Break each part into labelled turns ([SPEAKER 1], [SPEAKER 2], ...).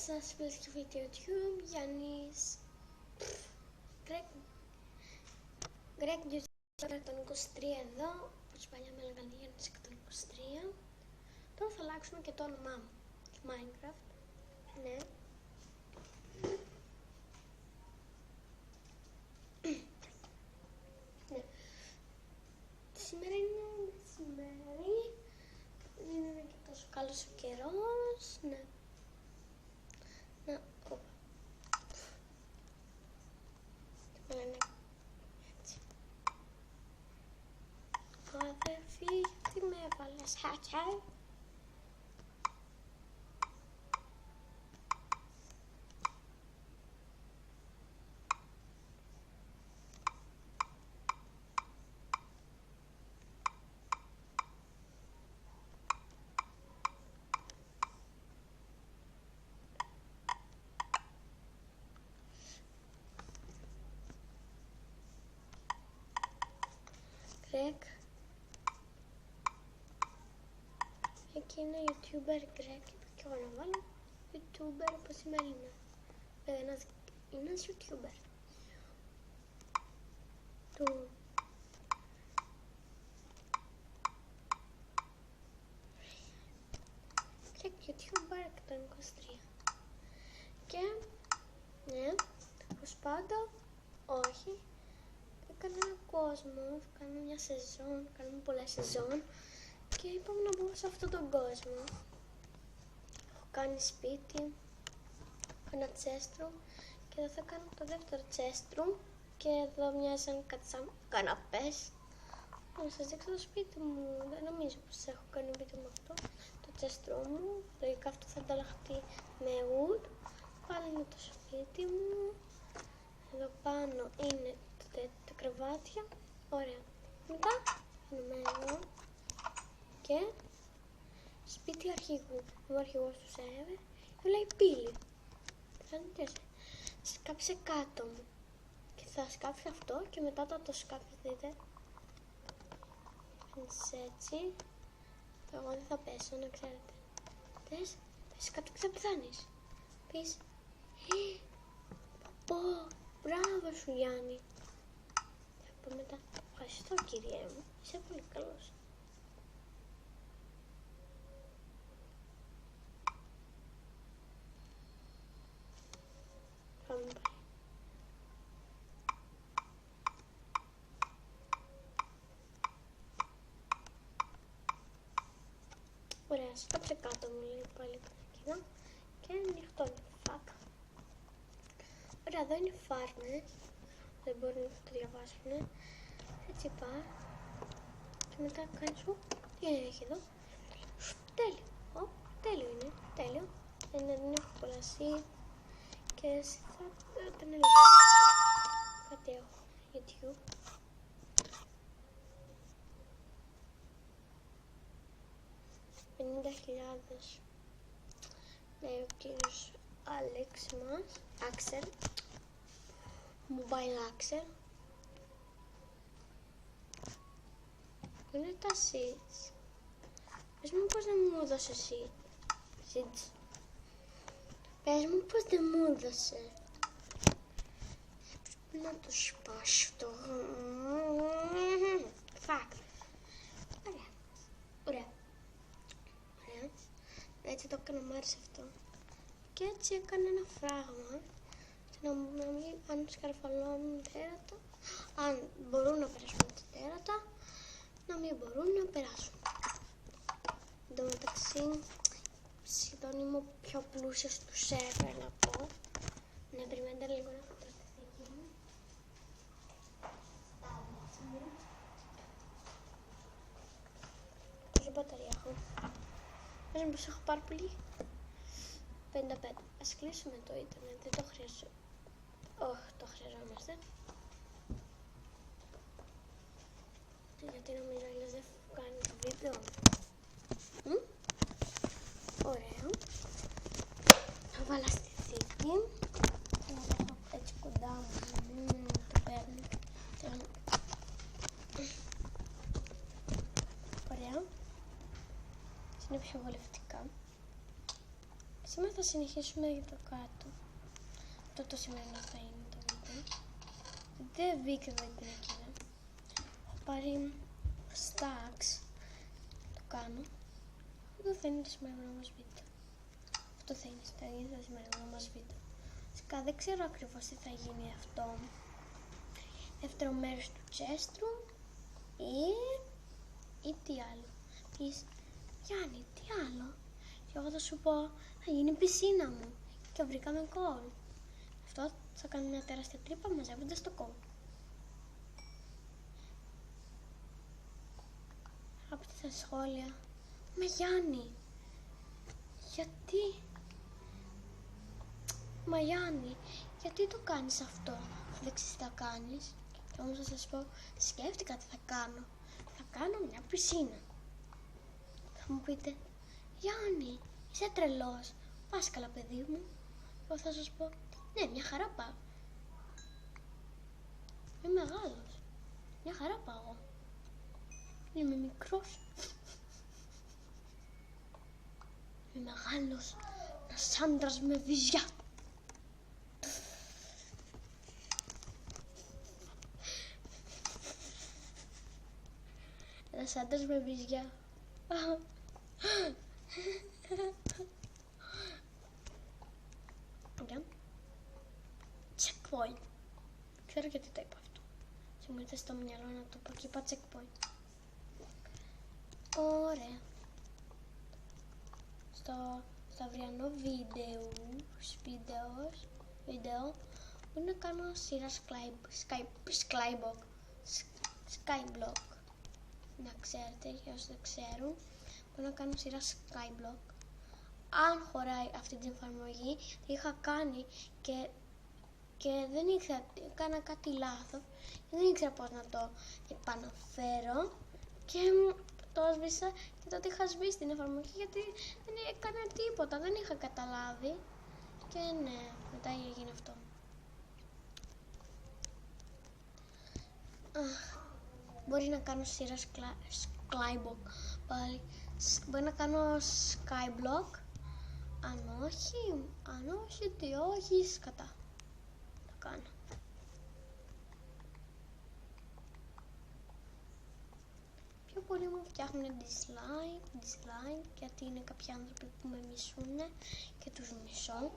[SPEAKER 1] σας, φίλες και φίλοι του YouTube, Γιάννης Greg 123 εδώ, όπως παλιά με έλεγαν Γιάννης 123. Τώρα θα αλλάξουμε και το όνομά μου, Minecraft, ναι. Ναι. Σήμερα είναι μεσημέρι, δεν είναι και τόσο καλός ο καιρός, ναι. Να, όπα. Και με λένε έτσι. Αδερφή, γιατί με έβαλες χάτια. Greg. Εκεί είναι YouTuber Greg και εγώ να βάλω YouTuber όπως σημαίνει είναι ένας YouTuber του Greg YouTuber 123 και ναι, όπως πάντα όχι, έκανα ένα κόσμο, κάνουμε μια σεζόν, κάνουμε πολλές σεζόν και είπαμε να μπω σε αυτόν τον κόσμο. Έχω κάνει σπίτι, ένα chest room και εδώ θα κάνω το δεύτερο chest room και εδώ μοιάζαν κάτι σαν καναπές. Να σας δείξω το σπίτι μου, δεν νομίζω πως έχω κάνει βίντεο με αυτό. Το chest room μου, λογικά αυτό θα ανταλλαχτεί με wood. Πάλι είναι το σπίτι μου. Εδώ πάνω είναι τα κρεβάτια, ωραία. Μετά είναι εδώ και σπίτι αρχηγού. Ο αρχηγός του σερβερ λέει πύλη. Θα σκάψε κάτω μου και θα σκάψει αυτό και μετά το σκάψει, δείτε. Έτσι. Εγώ δεν θα πέσω, να ξέρετε. Θες κάτω και θα πεθάνεις. Πεις πω, μπράβο σου Γιάννη. Θα πω μετά, ευχαριστώ κυριέ μου, είσαι πολύ καλός. Πάμε πάλι. Ωραία, σκάψε κάτω μου λέει πάλι εδώ και ανοιχτώνει. Φακ. Ωραία, εδώ είναι φάρμε. Δεν μπορούν να το διαβάσουν. Έτσι πά. Και μετά κάνεις σου. Τι έχει εδώ. Τέλειο. Τέλειο είναι. Τέλειο. Δεν έχω πολλά seed. Και εσύ θα τον έλεγα. Κάτι έχω. YouTube. $50,000. Λέει ο κύριος Άλεξ μας. Άξελ. Mobile Axel. Πού είναι τα seeds. Πες μου πως δεν μου έδωσε seeds. Πες μου πως δεν μου έδωσε. Πρέπει να το σπάσω το. Φακ. Ωραία. Έτσι το έκανα, μ' άρεσε αυτό. Και έτσι έκανα ένα φράγμα. Να μην αν σκαρφαλώνουν τέρατα, αν μπορούν να περάσουν τα τέρατα, να μην μπορούν να περάσουν. Εν τω μεταξύ, σχεδόν είμαι ο πιο πλούσιος του σερβερ να πω. Ναι, περιμένετε λίγο να φωτοθεί εκεί μου. Πόση μπαταρία έχω. Πες μου πως έχω πάρα πολύ. 55. Ας κλείσουμε το ίντερνετ, δεν το χρειάζομαι. Όχι, το χρειαζόμαστε. Γιατί νομίζω αλλιώς δεν θα κάνει το βίντεο. Ωραία. Θα βάλω στη θήκη. Να το έχω έτσι κοντά μου. Το παίρνω. Ωραία. Είναι πιο βολευτικά. Σήμερα θα συνεχίσουμε για το κάτω. Το σημερινό θα είναι το βίντεο. Δεν μπήκα με την εκείνα. Έχω πάρει stacks. Το κάνω. Αυτό θα είναι το σημερινό μας βίντεο. Αυτό θα είναι το σημερινό μας βίντεο. Φυσικά δεν ξέρω ακριβώς τι θα γίνει αυτό. Δεύτερο μέρος του chest room ή τι άλλο. Πεις, Γιάννη, τι άλλο. Και εγώ θα σου πω, θα γίνει η πισίνα μου. Και βρήκαμε κόλ. Αυτό θα κάνει μια τεράστια τρύπα μαζεύοντας το κόλ. Από τα σχόλια. Μα Γιάννη, γιατί... Μα Γιάννη, γιατί το κάνεις αυτό, αφού δεν ξέρεις τι θα κάνεις. Και όμως θα σας πω, σκέφτηκα τι θα κάνω. Θα κάνω μια πισίνα. Θα μου πείτε, Γιάννη, είσαι τρελός, πας καλά παιδί μου. Εγώ θα σας πω, ναι, μια χαρά πάω. Είμαι μεγάλος, μια χαρά πάω. Είμαι μικρός. Είμαι μεγάλος, ένας άντρας με βυζιά. Ένας άντρας με βυζιά. Ωραία. Checkpoint. Ξέρω γιατί το είπα αυτό. Και μου ήρθε στο μυαλό να το πω και είπα checkpoint. Ωραία. Στο αυριανό βίντεο μπορώ να κάνω σειρά skyblock. Να ξέρετε, για όσοι δεν ξέρουν, μπορώ να κάνω σειρά skyblock. Αν χωράει αυτή την εφαρμογή, τη είχα κάνει και δεν ήξερα, έκανα κάτι λάθος, δεν ήξερα πώς να το επαναφέρω και το έσβησα και τότε είχα σβήσει την εφαρμογή γιατί δεν έκανα τίποτα, δεν είχα καταλάβει και ναι, μετά έγινε αυτό. Μπορεί να κάνω σειρά skyblock πάλι. Μπορεί να κάνω skyblock. Αν όχι, τι όχι, σκατά. Θα κάνω. Πιο πολύ μου φτιάχνουν dislike, γιατί είναι κάποιοι άνθρωποι που με μισούνε και τους μισώ.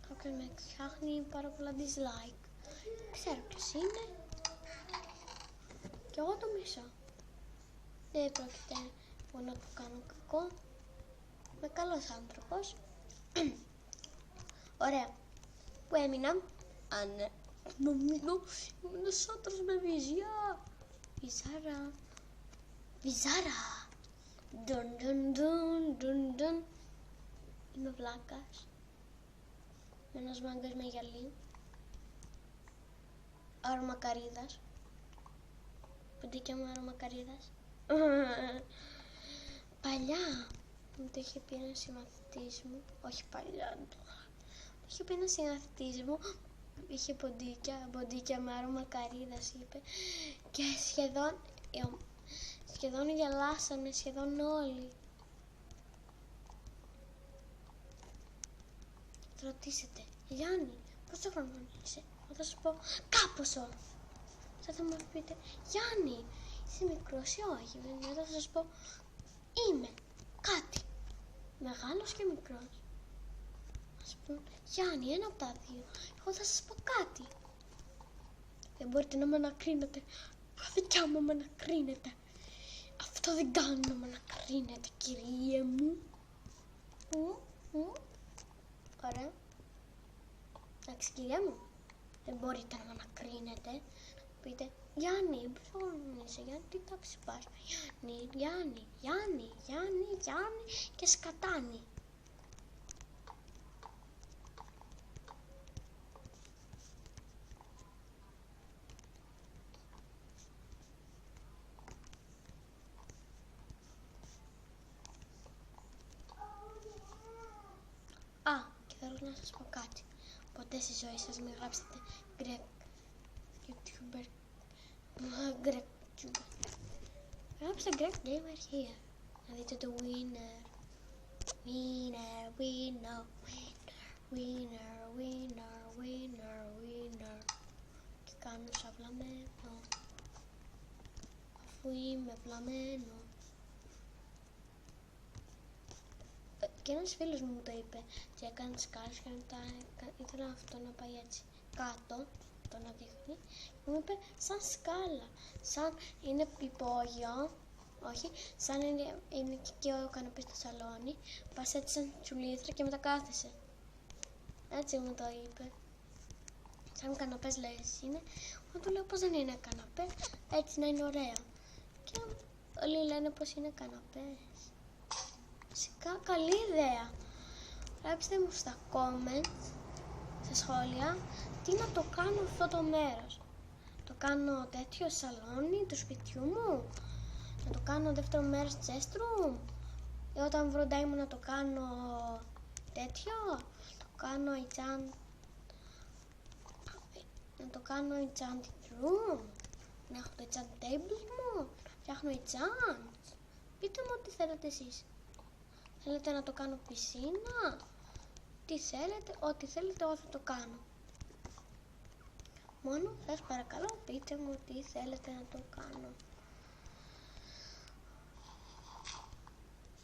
[SPEAKER 1] Κάποιος με φτιάχνει πάρα πολλά dislike. Ξέρω ποιος είναι. Και εγώ το μισώ. Δεν πρόκειται να του κάνω κακό. Είμαι καλός άνθρωπος. Ωραία. Που έμεινα. Ναι. Νομίζω είμαι ένας άντρας με βυζιά. Βυζάρα. Ντουν. Είμαι βλάκας. Με ένας μάγκας με γυαλί. Αρωμακαρίδας. Ποντίκια μου αρωμακαρίδας. Παλιά μου το είχε πει ένας συμμαθητής μου. Όχι παλιά. Μου είχε πει ένας συμμαθητής μου. Είχε ποντίκια με αρωμακαρίδας είπε. Και σχεδόν γελάσανε, σχεδόν όλοι. Θα ρωτήσετε, Γιάννη, πόσο χρόνο είσαι? Θα σας πω, κάπωσο. Θα μου πείτε, Γιάννη, είσαι μικρός ή όχι? Μετά θα σας πω, είμαι κάτι, μεγάλος και μικρός. Θα σας πω, Γιάννη, ένα από τα δύο. Εγώ θα σας πω κάτι. Δεν μπορείτε να με ανακρίνετε. Δικιά μου με ανακρίνετε. Αυτό δεν κάνω να με ανακρίνετε, κυρία μου. Ωραία. Εντάξει, κυρία μου. Δεν μπορείτε να με ανακρίνετε. Πείτε, Γιάννη, πόσο χρόνο είσαι, Γιάννη, τι τάξη πας? Γιάννη και σκατάνι. Και θέλω να σας πω κάτι. Ποτέ στη ζωή σας μην γράψετε Greg YouTuber. Γράψτε Greg Gamer here. Να δείτε το winner. Winner, winner, winner, winner, winner, winner. Και κάνω σαν βλαμμένο, αφού είμαι βλαμμένο. Και ένας φίλος μου το είπε και έκανε σκάλες και μετά ήθελα αυτό να πάει έτσι κάτω, το να δείχνει, και μου είπε σαν σκάλα, σαν είναι υπόγειο, όχι, σαν είναι και ο καναπές στο σαλόνι, πας έτσι σαν τσουλήθρα και μετά κάθεσαι. Έτσι μου το είπε. Σαν καναπές λες είναι, εγώ του λέω πως δεν είναι καναπέ, έτσι να είναι ωραία. Και όλοι λένε πως είναι καναπές. Φυσικά καλή ιδέα. Γράψτε μου στα comments, στα σχόλια, τι να το κάνω αυτό το μέρος. Το κάνω τέτοιο σαλόνι του σπιτιού μου, να το κάνω δεύτερο μέρος chest room, ή όταν βρω μου να το κάνω τέτοιο, το κάνω να το κάνω enchanted room, να έχω το enchanted table μου, να φτιάχνω enchants. Πείτε μου τι θέλετε εσείς. Θέλετε να το κάνω πισίνα, τι θέλετε, ό,τι θέλετε εγώ θα το κάνω. Μόνο σας παρακαλώ πείτε μου τι θέλετε να το κάνω.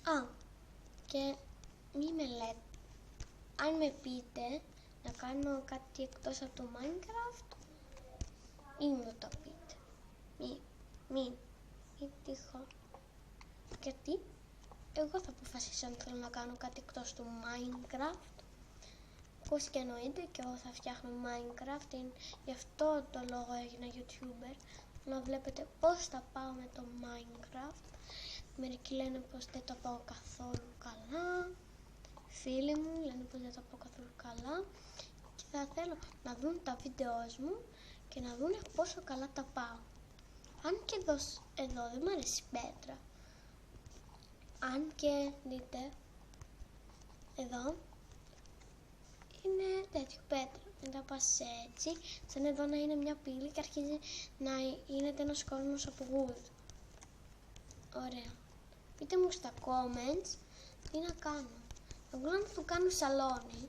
[SPEAKER 1] Α, και μη με λέτε, αν με πείτε να κάνω κάτι εκτός από το Minecraft, ή μου το πείτε. Μη τυχόν. Γιατί εγώ θα αποφασίσω αν θέλω να κάνω κάτι εκτός του Minecraft. Πώς και εννοείται και εγώ θα φτιάχνω Minecraft, γι' αυτό το λόγο έγινα YouTuber. Να βλέπετε πώς θα πάω με το Minecraft. Μερικοί λένε πως δεν το πάω καθόλου καλά. Φίλοι μου λένε πως δεν το πάω καθόλου καλά. Και θα θέλω να δουν τα βίντεο μου και να δουν πόσο καλά τα πάω. Αν και εδώ δεν μου αρέσει η πέτρα. Αν και δείτε, εδώ είναι τέτοιο πέτρα. Μετά πας έτσι, σαν εδώ να είναι μια πύλη και αρχίζει να γίνεται ένας κόσμος από wood. Ωραία. Πείτε μου στα comments τι να κάνω. Εγώ να το κάνω σαλόνι.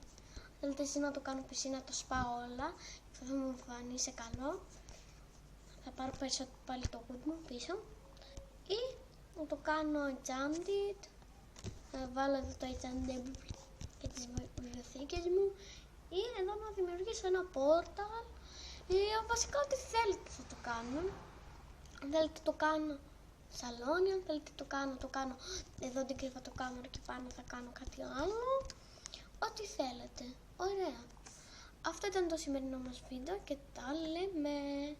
[SPEAKER 1] Θέλετε εσείς να το κάνω πισίνα, το σπάω όλα. Αυτό θα μου φανεί σε καλό. Θα πάρω περισσότερο πάλι το wood μου πίσω. Ή να το κάνω enchanted. Θα βάλω εδώ το enchanted και τις βιβλιοθήκες μου. Ή εδώ να δημιουργήσω ένα portal. Ή βασικά ό,τι θέλετε θα το κάνω. Αν θέλετε το κάνω σαλόνι, αν θέλετε το κάνω εδώ την κρύβα το κάμερα και πάνω θα κάνω κάτι άλλο. Ό,τι θέλετε. Ωραία. Αυτό ήταν το σημερινό μας βίντεο και τα λέμε.